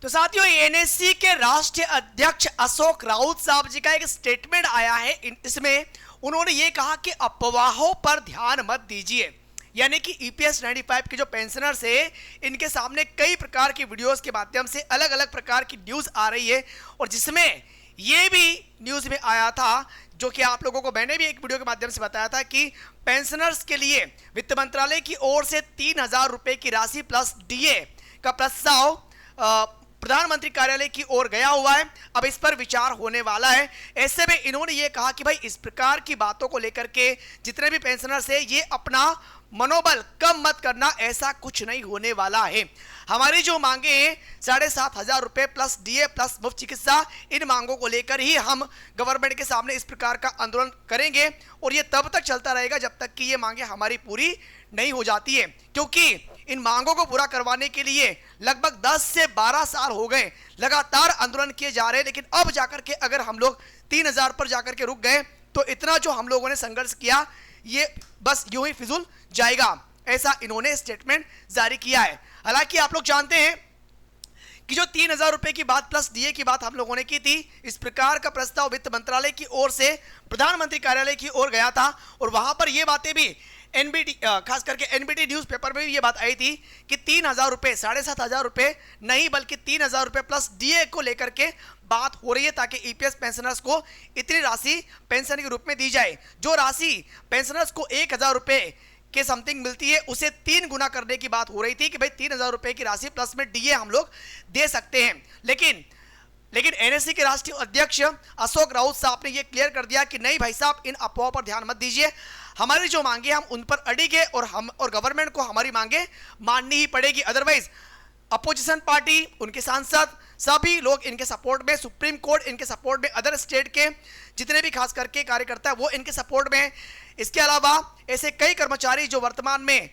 तो साथियों, एनएससी के राष्ट्रीय अध्यक्ष अशोक राउत साहब जी का एक स्टेटमेंट आया है। इसमें उन्होंने ये कहा कि अफवाहों पर ध्यान मत दीजिए। यानी कि ईपीएस 95 के जो पेंशनर्स है, इनके सामने कई प्रकार की वीडियोस के माध्यम से अलग अलग प्रकार की न्यूज आ रही है, और जिसमें ये भी न्यूज में आया था, जो कि आप लोगों को मैंने भी एक वीडियो के माध्यम से बताया था, कि पेंशनर्स के लिए वित्त मंत्रालय की ओर से 3,000 रुपए की राशि प्लस डीए का प्रस्ताव प्रधानमंत्री कार्यालय की ओर गया हुआ है। अब इस पर विचार होने वाला है। ऐसे में इन्होंने ये कहा कि भाई इस प्रकार की बातों को लेकर के जितने भी पेंशनर्स है, ये अपना मनोबल कम मत करना, ऐसा कुछ नहीं होने वाला है। हमारी जो मांगे हैं 7,500 रुपए प्लस डीए प्लस मुफ्त चिकित्सा, इन मांगों को लेकर ही हम गवर्नमेंट के सामने इस प्रकार का आंदोलन करेंगे, और ये तब तक चलता रहेगा जब तक कि ये मांगे हमारी पूरी नहीं हो जाती है। क्योंकि इन मांगों को पूरा करवाने के लिए लगभग 10 से 12 साल हो गए, लगातार आंदोलन किए जा रहे हैं, लेकिन अब जाकर के अगर हम लोग 3,000 पर जाकर के रुक गए तो इतना जो हम लोगों ने संघर्ष किया, ये बस यूं ही फिजूल जाएगा, ऐसा इन्होंने स्टेटमेंट जारी किया है। हालांकि आप लोग जानते हैं कि जो 3,000 रुपए की बात प्लस डीए की बात हम लोगों ने की थी, इस प्रकार का प्रस्ताव वित्त मंत्रालय की ओर से प्रधानमंत्री कार्यालय की ओर गया था, और वहां पर यह बातें भी एनबीटी, खास करके एनबीटी न्यूज़पेपर में भी ये बात आई थी कि 3,000 रुपए, 7,500 रुपए नहीं बल्कि 3,000 रुपए प्लस डीए को लेकर के बात हो रही है, ताकि ईपीएस पेंशनर्स को इतनी राशि पेंशन के रूप में दी जाए। जो राशि पेंशनर्स को 1,000 रुपए के समथिंग मिलती है, उसे 3 गुना करने की बात हो रही थी कि भाई 3,000 रुपए की राशि प्लस में डीए हम लोग दे सकते हैं। लेकिन एनएससी के राष्ट्रीय अध्यक्ष अशोक राउत साहब ने यह क्लियर कर दिया कि नहीं भाई साहब, इन अफवाहों पर ध्यान मत दीजिए। हमारी जो मांगे हम उन पर अड़िग है, और गवर्नमेंट को हमारी मांगे माननी ही पड़ेगी। अदरवाइज अपोजिशन पार्टी, उनके सांसद, सभी लोग इनके सपोर्ट में, सुप्रीम कोर्ट इनके सपोर्ट में, अदर स्टेट के जितने भी खास करके कार्यकर्ता है वो इनके सपोर्ट में। इसके अलावा ऐसे कई कर्मचारी जो वर्तमान में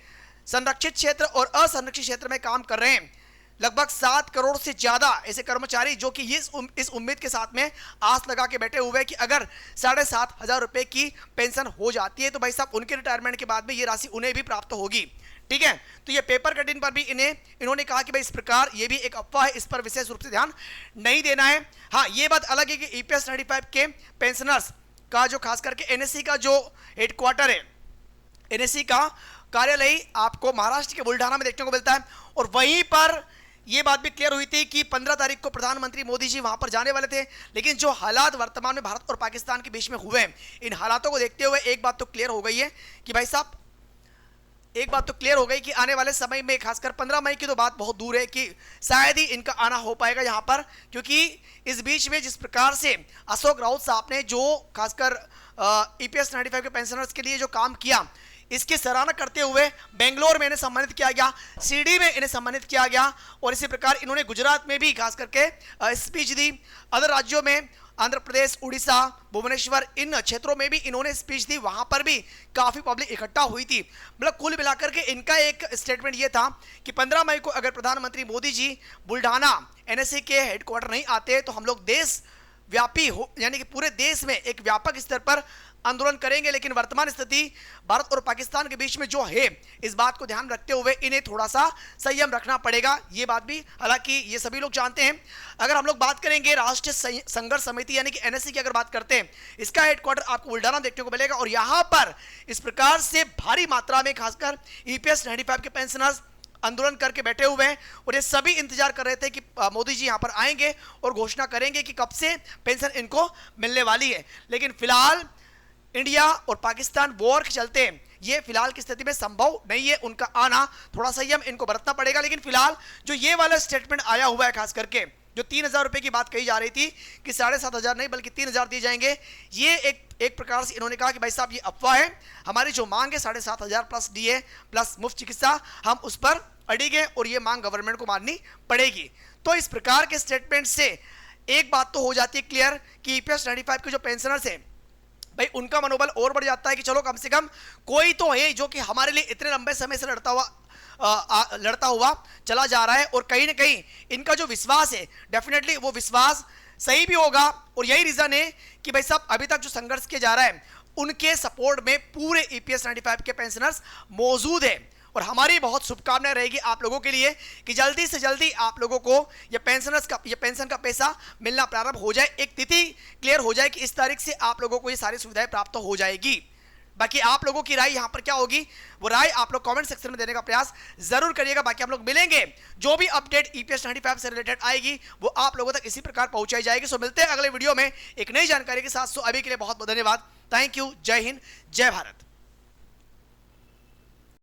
संरक्षित क्षेत्र और असंरक्षित क्षेत्र में काम कर रहे हैं, लगभग 7 करोड़ से ज्यादा ऐसे कर्मचारी जो कि इस उम्मीद के साथ में आस लगा के बैठे हुए हैं कि अगर 7,500 रुपए की पेंशन हो जाती है तो भाई साहब उनके रिटायरमेंट के बाद में ये राशि उन्हें भी प्राप्त होगी। ठीक है, तो ये पेपर कटिंग पर भी इन्होंने कहा कि भाई इस प्रकार ये भी एक अफवाह है, इस पर विशेष रूप से ध्यान नहीं देना है। हाँ, ये बात अलग है कि ईपीएस 95 के पेंशनर्स का जो खास करके एनएससी का जो हेडक्वार्टर है, एनएससी का कार्यालय आपको महाराष्ट्र के बुल्ढाना में देखने को मिलता है, और वहीं पर यह बात भी क्लियर हुई थी कि 15 तारीख को प्रधानमंत्री मोदी जी वहां पर जाने वाले थे। लेकिन जो हालात वर्तमान में भारत और पाकिस्तान के बीच में हुए हैं, इन हालातों को देखते हुए एक बात तो क्लियर हो गई है कि भाई साहब, एक बात तो क्लियर हो गई कि आने वाले समय में, खासकर 15 मई की तो बात बहुत दूर है कि शायद ही इनका आना हो पाएगा यहाँ पर, क्योंकि इस बीच में जिस प्रकार से अशोक राउत साहब ने जो खासकर ईपीएस 95 के पेंशनर्स के लिए जो काम किया, इसकी सराहना करते हुए बेंगलोर में इन्हें सम्मानित किया गया, सीडी में इन्हें सम्मानित किया गया, और इसी प्रकार इन्होंने गुजरात में भी खास करके स्पीच दी। अदर राज्यों में आंध्र प्रदेश, उड़ीसा, भुवनेश्वर, इन क्षेत्रों में भी इन्होंने स्पीच दी, वहां पर भी काफी पब्लिक इकट्ठा हुई थी। मतलब कुल मिलाकर के इनका एक स्टेटमेंट ये था कि 15 मई को अगर प्रधानमंत्री मोदी जी बुल्ढाना एनएससी के हेडक्वार्टर नहीं आते तो हम लोग देश व्यापी हो, यानी कि पूरे देश में एक व्यापक स्तर पर आंदोलन करेंगे। लेकिन वर्तमान स्थिति भारत और पाकिस्तान के बीच में जो है, इस बात को ध्यान रखते हुए इन्हें थोड़ा सा संयम रखना पड़ेगा। ये बात भी हालांकि ये सभी लोग जानते हैं। अगर हम लोग बात करेंगे राष्ट्रीय संघर्ष समिति यानी कि एनएससी की अगर बात करते हैं, इसका हेडक्वार्टर आपको बुल्ढाना देखने को मिलेगा, और यहां पर इस प्रकार से भारी मात्रा में खासकर ईपीएस 95 के पेंशनर्स आंदोलन करके बैठे हुए हैं, और ये सभी इंतजार कर रहे थे कि मोदी जी यहां पर आएंगे और घोषणा करेंगे कि कब से पेंशन इनको मिलने वाली है। लेकिन फिलहाल इंडिया और पाकिस्तान वॉर के चलते ये फिलहाल की स्थिति में संभव नहीं है उनका आना, थोड़ा संयम इनको बरतना पड़ेगा। लेकिन फिलहाल जो ये वाला स्टेटमेंट आया हुआ है, खास करके जो 3,000 रुपए की बात कही जा रही थी कि 7,500 नहीं बल्कि 3,000 दिए जाएंगे, ये एक प्रकार से इन्होंने कहा कि भाई साहब ये अफवाह है, हमारी जो मांग है 7,500 प्लस डीए प्लस मुफ्त चिकित्सा, हम उस पर अड़िग है, और ये मांग गवर्नमेंट को माननी पड़ेगी। तो इस प्रकार के स्टेटमेंट से एक बात तो हो जाती है क्लियर कि ईपीएस 95 के जो पेंशनर्स हैं भाई, उनका मनोबल और बढ़ जाता है कि चलो कम से कम कोई तो है जो कि हमारे लिए इतने लंबे समय से लड़ता हुआ चला जा रहा है, और कहीं ना कहीं इनका जो विश्वास है डेफिनेटली वो विश्वास सही भी होगा। और यही रीजन है कि भाई साहब अभी तक जो संघर्ष किया जा रहा है, उनके सपोर्ट में पूरे ईपीएस 95 के पेंशनर्स मौजूद है। और हमारी बहुत शुभकामनाएं रहेगी आप लोगों के लिए कि जल्दी से जल्दी आप लोगों को ये पेंशन का पैसा मिलना प्रारंभ हो जाए, एक तिथि क्लियर हो जाए कि इस तारीख से आप लोगों को ये सारी सुविधाएं प्राप्त हो जाएगी। बाकी आप लोगों की राय यहाँ पर क्या होगी, वो राय आप लोग कमेंट सेक्शन में देने का प्रयास जरूर करिएगा। बाकी हम लोग मिलेंगे, जो भी अपडेट ईपीएस 95 से रिलेटेड आएगी वो आप लोगों तक इसी प्रकार पहुंचाई जाएगी। सो मिलते हैं अगले वीडियो में एक नई जानकारी के साथ। सो अभी के लिए बहुत बहुत धन्यवाद। Thank you. जय हिंद, जय भारत।